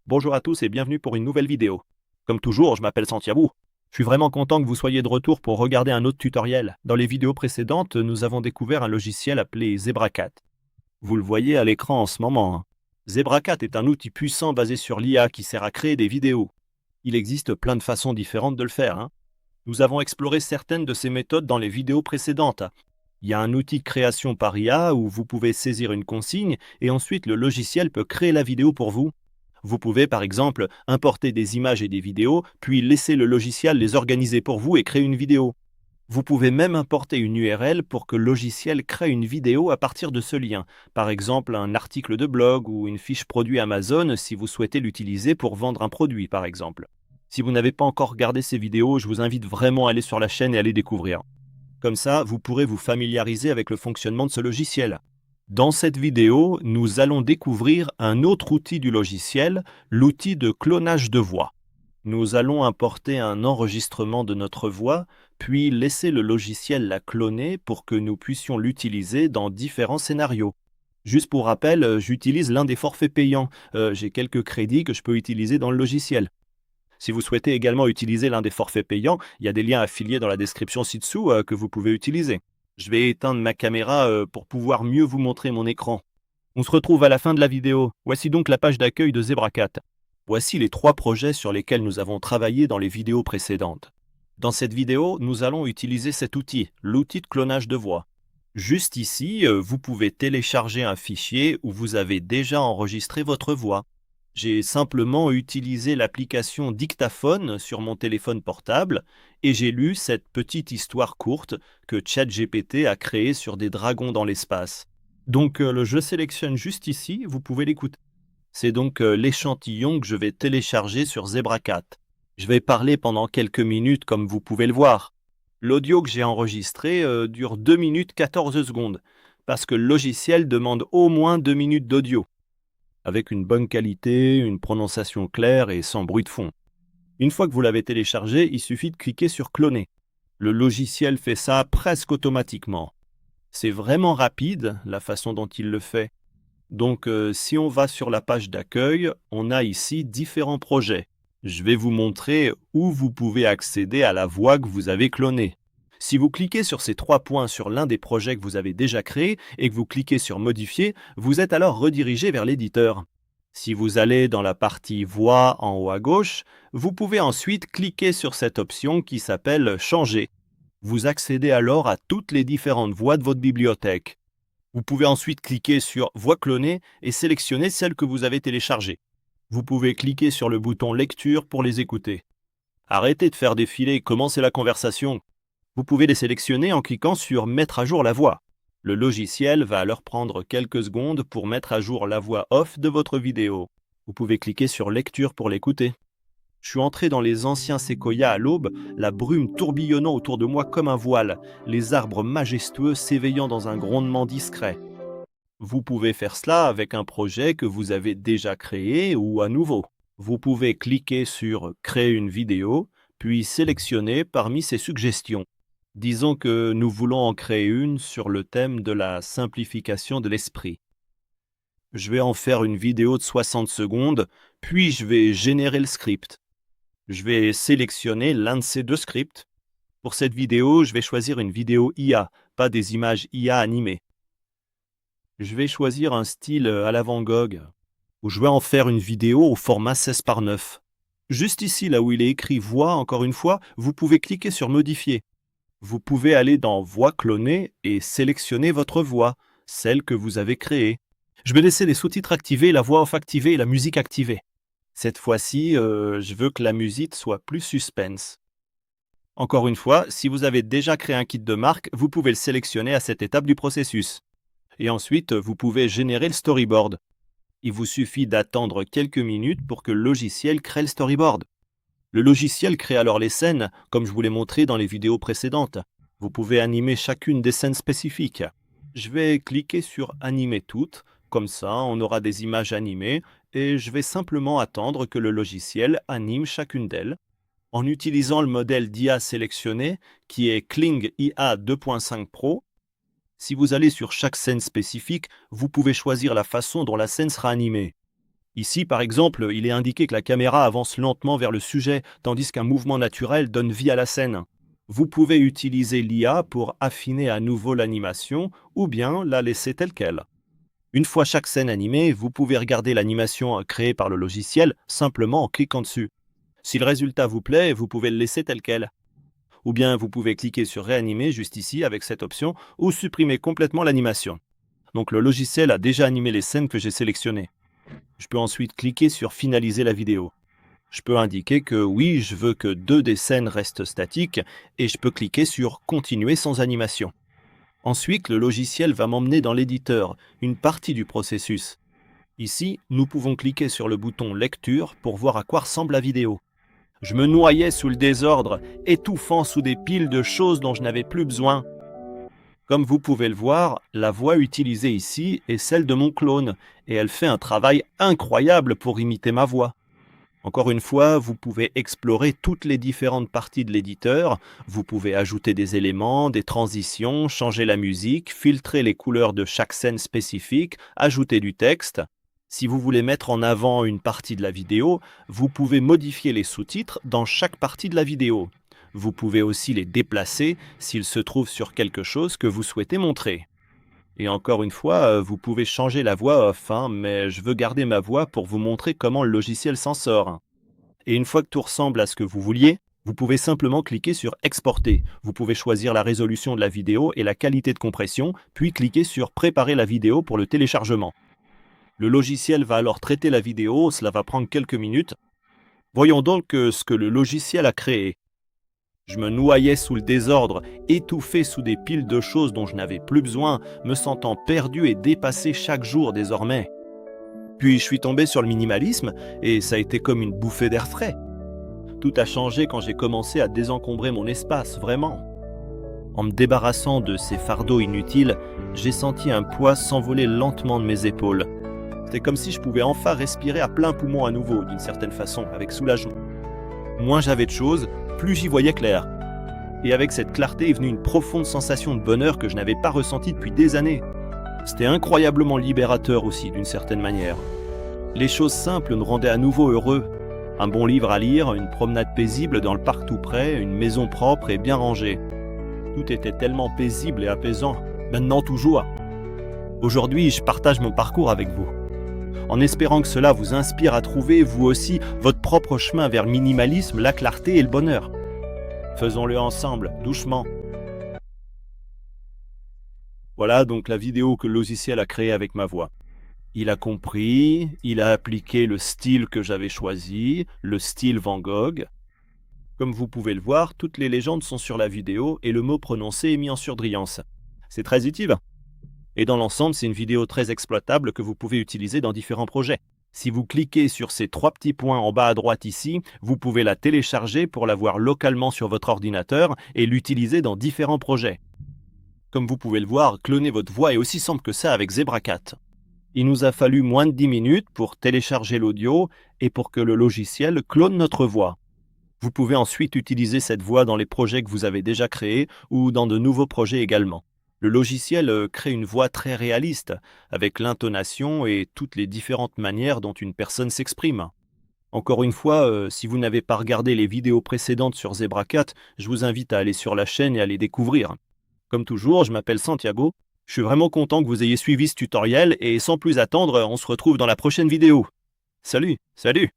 Bonjour à tous et bienvenue pour une nouvelle vidéo. Comme toujours, je m'appelle Santiabou. Je suis vraiment content que vous soyez de retour pour regarder un autre tutoriel. Dans les vidéos précédentes, nous avons découvert un logiciel appelé ZebraCat. Vous le voyez à l'écran en ce moment, hein. ZebraCat est un outil puissant basé sur l'IA qui sert à créer des vidéos. Il existe plein de façons différentes de le faire, hein. Nous avons exploré certaines de ces méthodes dans les vidéos précédentes. Il y a un outil de création par IA où vous pouvez saisir une consigne et ensuite le logiciel peut créer la vidéo pour vous. Vous pouvez par exemple importer des images et des vidéos, puis laisser le logiciel les organiser pour vous et créer une vidéo. Vous pouvez même importer une URL pour que le logiciel crée une vidéo à partir de ce lien, par exemple un article de blog ou une fiche produit Amazon si vous souhaitez l'utiliser pour vendre un produit par exemple. Si vous n'avez pas encore regardé ces vidéos, je vous invite vraiment à aller sur la chaîne et à les découvrir. Comme ça, vous pourrez vous familiariser avec le fonctionnement de ce logiciel. Dans cette vidéo, nous allons découvrir un autre outil du logiciel, l'outil de clonage de voix. Nous allons importer un enregistrement de notre voix, puis laisser le logiciel la cloner pour que nous puissions l'utiliser dans différents scénarios. Juste pour rappel, j'utilise l'un des forfaits payants. J'ai quelques crédits que je peux utiliser dans le logiciel. Si vous souhaitez également utiliser l'un des forfaits payants, il y a des liens affiliés dans la description ci-dessous que vous pouvez utiliser. Je vais éteindre ma caméra pour pouvoir mieux vous montrer mon écran. On se retrouve à la fin de la vidéo. Voici donc la page d'accueil de ZebraCat. Voici les 3 projets sur lesquels nous avons travaillé dans les vidéos précédentes. Dans cette vidéo, nous allons utiliser cet outil, l'outil de clonage de voix. Juste ici, vous pouvez télécharger un fichier où vous avez déjà enregistré votre voix. J'ai simplement utilisé l'application Dictaphone sur mon téléphone portable et j'ai lu cette petite histoire courte que ChatGPT a créée sur des dragons dans l'espace. Donc je sélectionne juste ici, vous pouvez l'écouter. C'est donc l'échantillon que je vais télécharger sur ZebraCat. Je vais parler pendant quelques minutes comme vous pouvez le voir. L'audio que j'ai enregistré dure 2 minutes 14 secondes parce que le logiciel demande au moins 2 minutes d'audio, avec une bonne qualité, une prononciation claire et sans bruit de fond. Une fois que vous l'avez téléchargé, il suffit de cliquer sur cloner. Le logiciel fait ça presque automatiquement. C'est vraiment rapide la façon dont il le fait. Donc si on va sur la page d'accueil, on a ici différents projets. Je vais vous montrer où vous pouvez accéder à la voix que vous avez clonée. Si vous cliquez sur ces 3 points sur l'un des projets que vous avez déjà créé et que vous cliquez sur Modifier, vous êtes alors redirigé vers l'éditeur. Si vous allez dans la partie Voix en haut à gauche, vous pouvez ensuite cliquer sur cette option qui s'appelle Changer. Vous accédez alors à toutes les différentes voix de votre bibliothèque. Vous pouvez ensuite cliquer sur Voix clonée et sélectionner celle que vous avez téléchargée. Vous pouvez cliquer sur le bouton Lecture pour les écouter. Arrêtez de faire défiler Commencer la conversation. Vous pouvez les sélectionner en cliquant sur Mettre à jour la voix. Le logiciel va alors prendre quelques secondes pour mettre à jour la voix off de votre vidéo. Vous pouvez cliquer sur Lecture pour l'écouter. Je suis entré dans les anciens séquoias à l'aube, la brume tourbillonnant autour de moi comme un voile, les arbres majestueux s'éveillant dans un grondement discret. Vous pouvez faire cela avec un projet que vous avez déjà créé ou à nouveau. Vous pouvez cliquer sur Créer une vidéo, puis sélectionner parmi ces suggestions. Disons que nous voulons en créer une sur le thème de la simplification de l'esprit. Je vais en faire une vidéo de 60 secondes, puis je vais générer le script. Je vais sélectionner l'un de ces 2 scripts. Pour cette vidéo, je vais choisir une vidéo IA, pas des images IA animées. Je vais choisir un style à la Van Gogh, où je vais en faire une vidéo au format 16:9. Juste ici, là où il est écrit Voix, encore une fois, vous pouvez cliquer sur Modifier. Vous pouvez aller dans Voix clonée et sélectionner votre voix, celle que vous avez créée. Je vais laisser les sous-titres activés, la voix off activée et la musique activée. Cette fois-ci, je veux que la musique soit plus suspense. Encore une fois, si vous avez déjà créé un kit de marque, vous pouvez le sélectionner à cette étape du processus. Et ensuite, vous pouvez générer le storyboard. Il vous suffit d'attendre quelques minutes pour que le logiciel crée le storyboard. Le logiciel crée alors les scènes, comme je vous l'ai montré dans les vidéos précédentes. Vous pouvez animer chacune des scènes spécifiques. Je vais cliquer sur Animer toutes, comme ça on aura des images animées, et je vais simplement attendre que le logiciel anime chacune d'elles, en utilisant le modèle d'IA sélectionné, qui est Kling IA 2.5 Pro. Si vous allez sur chaque scène spécifique, vous pouvez choisir la façon dont la scène sera animée. Ici, par exemple, il est indiqué que la caméra avance lentement vers le sujet, tandis qu'un mouvement naturel donne vie à la scène. Vous pouvez utiliser l'IA pour affiner à nouveau l'animation ou bien la laisser telle qu'elle. Une fois chaque scène animée, vous pouvez regarder l'animation créée par le logiciel simplement en cliquant dessus. Si le résultat vous plaît, vous pouvez le laisser tel quel. Ou bien vous pouvez cliquer sur réanimer juste ici avec cette option ou supprimer complètement l'animation. Donc le logiciel a déjà animé les scènes que j'ai sélectionnées. Je peux ensuite cliquer sur finaliser la vidéo. Je peux indiquer que oui, je veux que 2 des scènes restent statiques et je peux cliquer sur continuer sans animation. Ensuite, le logiciel va m'emmener dans l'éditeur, une partie du processus. Ici, nous pouvons cliquer sur le bouton lecture pour voir à quoi ressemble la vidéo. Je me noyais sous le désordre, étouffant sous des piles de choses dont je n'avais plus besoin. Comme vous pouvez le voir, la voix utilisée ici est celle de mon clone, et elle fait un travail incroyable pour imiter ma voix. Encore une fois, vous pouvez explorer toutes les différentes parties de l'éditeur, vous pouvez ajouter des éléments, des transitions, changer la musique, filtrer les couleurs de chaque scène spécifique, ajouter du texte. Si vous voulez mettre en avant une partie de la vidéo, vous pouvez modifier les sous-titres dans chaque partie de la vidéo. Vous pouvez aussi les déplacer s'ils se trouvent sur quelque chose que vous souhaitez montrer. Et encore une fois, vous pouvez changer la voix off, mais je veux garder ma voix pour vous montrer comment le logiciel s'en sort. Et une fois que tout ressemble à ce que vous vouliez, vous pouvez simplement cliquer sur Exporter. Vous pouvez choisir la résolution de la vidéo et la qualité de compression, puis cliquer sur Préparer la vidéo pour le téléchargement. Le logiciel va alors traiter la vidéo, cela va prendre quelques minutes. Voyons donc ce que le logiciel a créé. Je me noyais sous le désordre, étouffé sous des piles de choses dont je n'avais plus besoin, me sentant perdu et dépassé chaque jour désormais. Puis je suis tombé sur le minimalisme et ça a été comme une bouffée d'air frais. Tout a changé quand j'ai commencé à désencombrer mon espace, vraiment. En me débarrassant de ces fardeaux inutiles, j'ai senti un poids s'envoler lentement de mes épaules. C'était comme si je pouvais enfin respirer à plein poumon à nouveau, d'une certaine façon, avec soulagement. Moins j'avais de choses, plus j'y voyais clair. Et avec cette clarté est venue une profonde sensation de bonheur que je n'avais pas ressentie depuis des années. C'était incroyablement libérateur aussi, d'une certaine manière. Les choses simples nous rendaient à nouveau heureux. Un bon livre à lire, une promenade paisible dans le parc tout près, une maison propre et bien rangée. Tout était tellement paisible et apaisant. Maintenant toujours. Aujourd'hui, je partage mon parcours avec vous, en espérant que cela vous inspire à trouver, vous aussi, votre propre chemin vers le minimalisme, la clarté et le bonheur. Faisons-le ensemble, doucement. Voilà donc la vidéo que le logiciel a créée avec ma voix. Il a compris, il a appliqué le style que j'avais choisi, le style Van Gogh. Comme vous pouvez le voir, toutes les légendes sont sur la vidéo et le mot prononcé est mis en surbrillance. C'est très utile. Et dans l'ensemble, c'est une vidéo très exploitable que vous pouvez utiliser dans différents projets. Si vous cliquez sur ces 3 petits points en bas à droite ici, vous pouvez la télécharger pour la voir localement sur votre ordinateur et l'utiliser dans différents projets. Comme vous pouvez le voir, cloner votre voix est aussi simple que ça avec ZebraCat. Il nous a fallu moins de 10 minutes pour télécharger l'audio et pour que le logiciel clone notre voix. Vous pouvez ensuite utiliser cette voix dans les projets que vous avez déjà créés ou dans de nouveaux projets également. Le logiciel crée une voix très réaliste, avec l'intonation et toutes les différentes manières dont une personne s'exprime. Encore une fois, si vous n'avez pas regardé les vidéos précédentes sur ZebraCat, je vous invite à aller sur la chaîne et à les découvrir. Comme toujours, je m'appelle Santiago. Je suis vraiment content que vous ayez suivi ce tutoriel et sans plus attendre, on se retrouve dans la prochaine vidéo. Salut, salut!